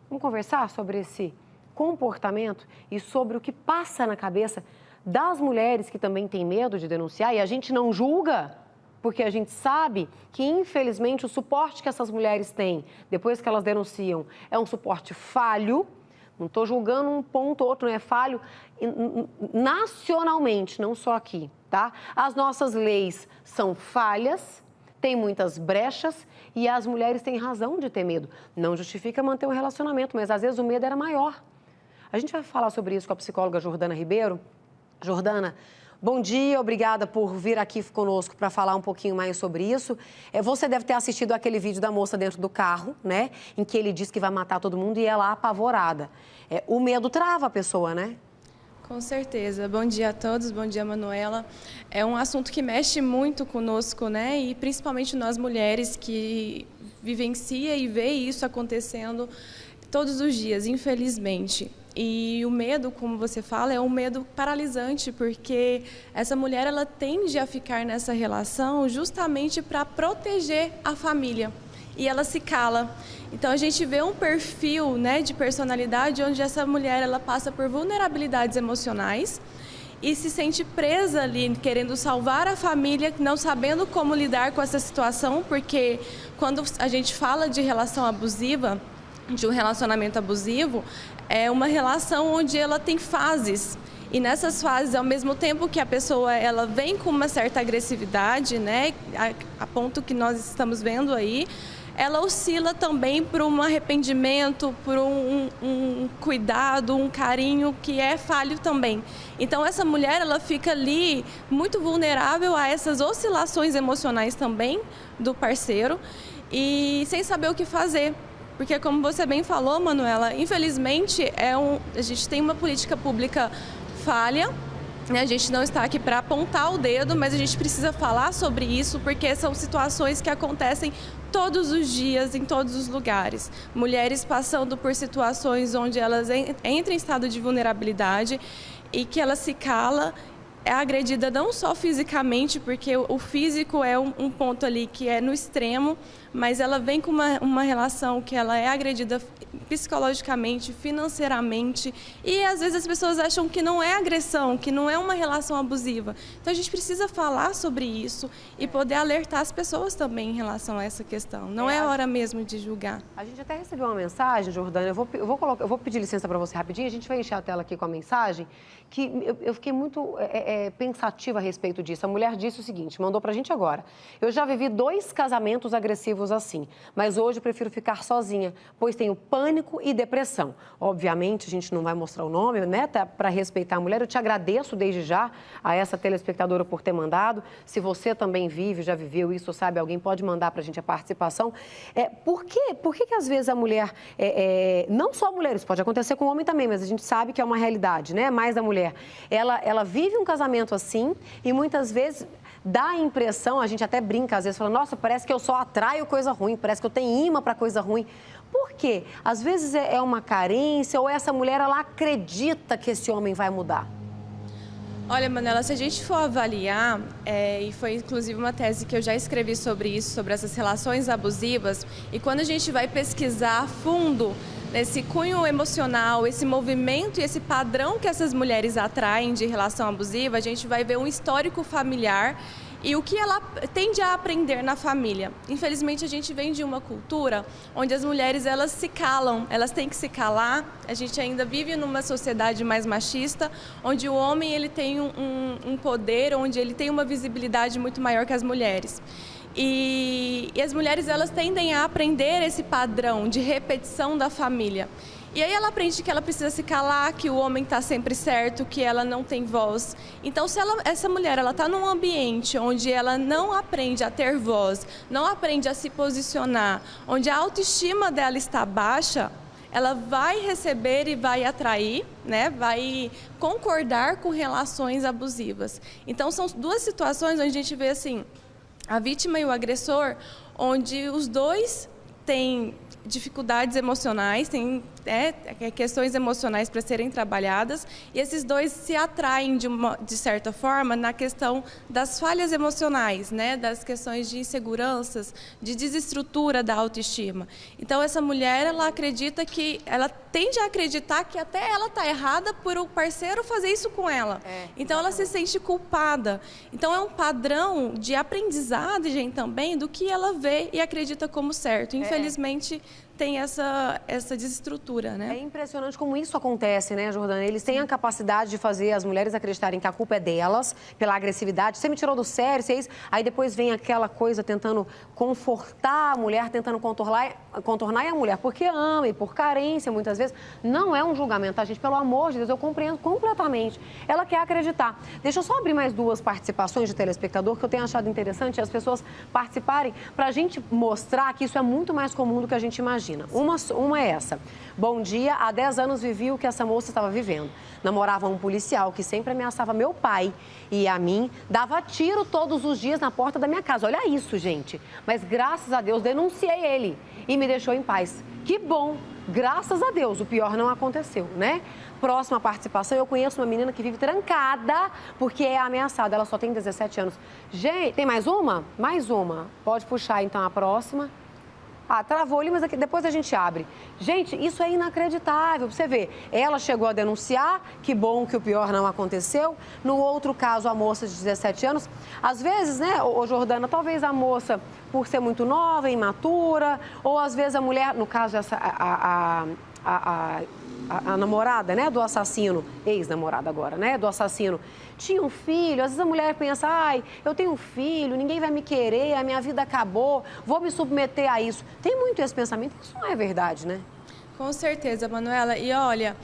Vamos conversar sobre esse comportamento e sobre o que passa na cabeça das mulheres que também têm medo de denunciar, e a gente não julga, porque a gente sabe que, infelizmente, o suporte que essas mulheres têm depois que elas denunciam é um suporte falho. Não estou julgando um ponto ou outro, não é falho nacionalmente, não só aqui, tá? As nossas leis são falhas, tem muitas brechas e as mulheres têm razão de ter medo. Não justifica manter um relacionamento, mas às vezes o medo era maior. A gente vai falar sobre isso com a psicóloga Jordana Ribeiro. Jordana, bom dia, obrigada por vir aqui conosco para falar um pouquinho mais sobre isso. Você deve ter assistido aquele vídeo da moça dentro do carro, né? Em que ele diz que vai matar todo mundo e ela apavorada. O medo trava a pessoa, né? Com certeza. Bom dia a todos, bom dia, Manuela. É um assunto que mexe muito conosco, né? E principalmente nós mulheres que vivencia e vê isso acontecendo todos os dias, infelizmente. E o medo, como você fala, é um medo paralisante, porque essa mulher ela tende a ficar nessa relação justamente para proteger a família. E ela se cala. Então a gente vê um perfil, né, de personalidade onde essa mulher ela passa por vulnerabilidades emocionais e se sente presa ali, querendo salvar a família, não sabendo como lidar com essa situação, porque quando a gente fala de relação abusiva, de um relacionamento abusivo, é uma relação onde ela tem fases. E nessas fases, ao mesmo tempo que a pessoa ela vem com uma certa agressividade, né, a ponto que nós estamos vendo aí, ela oscila também por um arrependimento, por um cuidado, um carinho que é falho também. Então essa mulher ela fica ali muito vulnerável a essas oscilações emocionais também do parceiro e sem saber o que fazer. Porque, como você bem falou, Manuela, infelizmente a gente tem uma política pública falha, né? A gente não está aqui para apontar o dedo, mas a gente precisa falar sobre isso, porque são situações que acontecem todos os dias, em todos os lugares. Mulheres passando por situações onde elas entram em estado de vulnerabilidade e que ela se cala, é agredida não só fisicamente, porque o físico é um ponto ali que é no extremo, mas ela vem com uma relação que ela é agredida psicologicamente, financeiramente, e às vezes as pessoas acham que não é agressão, que não é uma relação abusiva. Então a gente precisa falar sobre isso e poder alertar as pessoas também em relação a essa questão. Não é hora mesmo de julgar. A gente até recebeu uma mensagem, Jordana, eu vou pedir licença para você rapidinho, a gente vai encher a tela aqui com a mensagem, que eu fiquei muito pensativa a respeito disso. A mulher disse o seguinte, mandou para a gente agora: eu já vivi 2 casamentos agressivos assim, mas hoje prefiro ficar sozinha, pois tenho pânico e depressão. Obviamente, a gente não vai mostrar o nome, né, tá, para respeitar a mulher. Eu te agradeço desde já a essa telespectadora por ter mandado. Se você também vive, já viveu isso, sabe, alguém pode mandar para a gente a participação. Por que às vezes a mulher, não só a mulher, isso pode acontecer com o homem também, mas a gente sabe que é uma realidade, né, mais da mulher. Ela vive um casamento assim e muitas vezes dá a impressão, a gente até brinca às vezes, fala, nossa, parece que eu só atraio coisa ruim, parece que eu tenho imã para coisa ruim. Por quê? Às vezes é uma carência ou essa mulher, ela acredita que esse homem vai mudar. Olha, Manuela, se a gente for avaliar, e foi inclusive uma tese que eu já escrevi sobre isso, sobre essas relações abusivas, e quando a gente vai pesquisar a fundo nesse cunho emocional, esse movimento e esse padrão que essas mulheres atraem de relação abusiva, a gente vai ver um histórico familiar e o que ela tende a aprender na família. Infelizmente, a gente vem de uma cultura onde as mulheres elas se calam, elas têm que se calar. A gente ainda vive numa sociedade mais machista, onde o homem ele tem um poder, onde ele tem uma visibilidade muito maior que as mulheres. E as mulheres elas tendem a aprender esse padrão de repetição da família. E aí ela aprende que ela precisa se calar, que o homem está sempre certo, que ela não tem voz. Então, se essa mulher está num ambiente onde ela não aprende a ter voz, não aprende a se posicionar, onde a autoestima dela está baixa, ela vai receber e vai atrair, né? Vai concordar com relações abusivas. Então, são 2 situações onde a gente vê assim, a vítima e o agressor, onde os dois têm dificuldades emocionais, tem questões emocionais para serem trabalhadas, e esses dois se atraem de certa forma na questão das falhas emocionais, né, das questões de inseguranças, de desestrutura da autoestima. Então essa mulher, ela tende a acreditar que até ela está errada por o parceiro fazer isso com ela. Então ela se sente culpada. Então é um padrão de aprendizagem também do que ela vê e acredita como certo. Infelizmente tem essa desestrutura, né? É impressionante como isso acontece, né, Jordana? Eles têm a capacidade de fazer as mulheres acreditarem que a culpa é delas, pela agressividade. Você me tirou do sério, você é isso. Aí depois vem aquela coisa tentando confortar a mulher, tentando contornar a mulher, porque ama e por carência, muitas vezes. Não é um julgamento, tá, gente? Pelo amor de Deus, eu compreendo completamente. Ela quer acreditar. Deixa eu só abrir mais 2 participações de telespectador que eu tenho achado interessante as pessoas participarem para a gente mostrar que isso é muito mais comum do que a gente imagina. Uma é essa. Bom dia, há 10 anos vivi o que essa moça estava vivendo. Namorava um policial que sempre ameaçava meu pai e a mim, dava tiro todos os dias na porta da minha casa. Olha isso, gente. Mas graças a Deus denunciei ele e me deixou em paz. Que bom, graças a Deus, o pior não aconteceu, né? Próxima participação, eu conheço uma menina que vive trancada porque é ameaçada. Ela só tem 17 anos. Gente, tem mais uma? Mais uma. Pode puxar então a próxima. Ah, travou ali, mas aqui, depois a gente abre. Gente, isso é inacreditável. Você vê, ela chegou a denunciar, que bom que o pior não aconteceu. No outro caso, a moça de 17 anos. Às vezes, né, ô Jordana, talvez a moça, por ser muito nova, imatura, ou às vezes a mulher, no caso, a namorada, né, do assassino, ex-namorada agora, né, do assassino, tinha um filho. Às vezes a mulher pensa, ai, eu tenho um filho, ninguém vai me querer, a minha vida acabou, vou me submeter a isso. Tem muito esse pensamento, isso não é verdade, né? Com certeza, Manuela. E olha,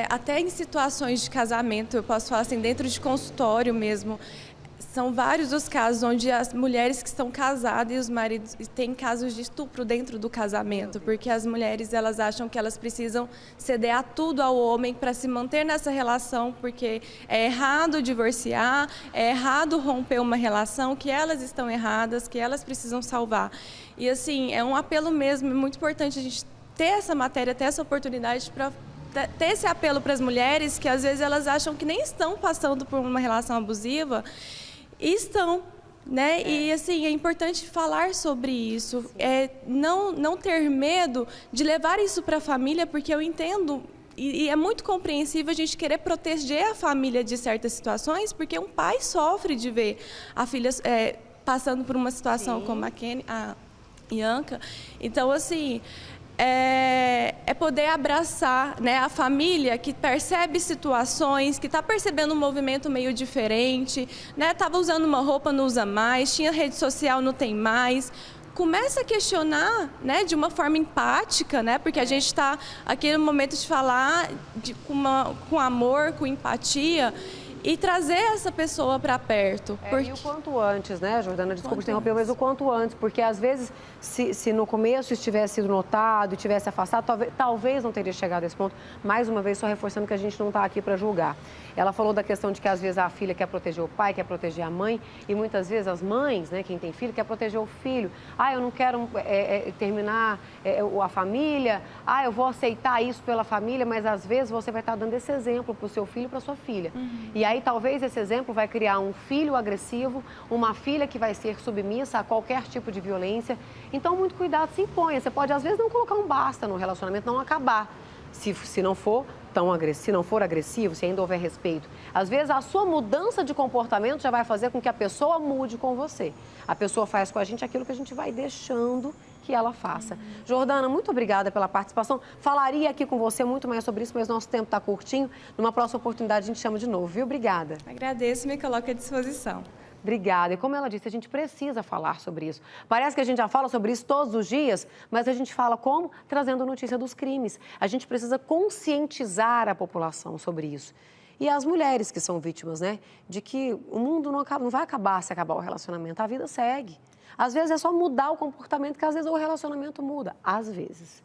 até em situações de casamento, eu posso falar assim, dentro de consultório mesmo, são vários os casos onde as mulheres que estão casadas e os maridos têm casos de estupro dentro do casamento, porque as mulheres elas acham que elas precisam ceder a tudo ao homem para se manter nessa relação, porque é errado divorciar, é errado romper uma relação, que elas estão erradas, que elas precisam salvar. E assim, é um apelo mesmo, é muito importante a gente ter essa matéria, ter essa oportunidade para ter esse apelo para as mulheres que às vezes elas acham que nem estão passando por uma relação abusiva. E estão, né? E assim, é importante falar sobre isso, não ter medo de levar isso para a família, porque eu entendo, e é muito compreensível a gente querer proteger a família de certas situações, porque um pai sofre de ver a filha passando por uma situação como a Ianca. Então, assim, poder abraçar, né, a família que percebe situações, que está percebendo um movimento meio diferente, né, estava usando uma roupa, não usa mais, tinha rede social, não tem mais. Começa a questionar, né, de uma forma empática, né, porque a gente está aqui no momento de falar com amor, com empatia, e trazer essa pessoa para perto. E o quanto antes, né, Jordana? Desculpa te interromper, mas o quanto antes, porque às vezes, se no começo isso tivesse sido notado e tivesse afastado, talvez não teria chegado a esse ponto. Mais uma vez, só reforçando que a gente não está aqui para julgar. Ela falou da questão de que às vezes a filha quer proteger o pai, quer proteger a mãe, e muitas vezes as mães, né, quem tem filho, quer proteger o filho. Ah, eu não quero terminar a família, eu vou aceitar isso pela família, mas às vezes você vai estar dando esse exemplo para o seu filho e para a sua filha. E aí talvez esse exemplo vai criar um filho agressivo, uma filha que vai ser submissa a qualquer tipo de violência. Então, muito cuidado, se imponha. Você pode, às vezes, não colocar um basta no relacionamento, não acabar. Se não for tão agressivo, se não for agressivo, se ainda houver respeito. Às vezes, a sua mudança de comportamento já vai fazer com que a pessoa mude com você. A pessoa faz com a gente aquilo que a gente vai deixando que ela faça. Jordana, muito obrigada pela participação. Falaria aqui com você muito mais sobre isso, mas nosso tempo está curtinho. Numa próxima oportunidade, a gente chama de novo, viu? Obrigada. Agradeço, me coloco à disposição. Obrigada. E como ela disse, a gente precisa falar sobre isso. Parece que a gente já fala sobre isso todos os dias, mas a gente fala como? Trazendo notícia dos crimes. A gente precisa conscientizar a população sobre isso. E as mulheres que são vítimas, né? De que o mundo não vai acabar se acabar o relacionamento, a vida segue. Às vezes é só mudar o comportamento, que às vezes o relacionamento muda. Às vezes.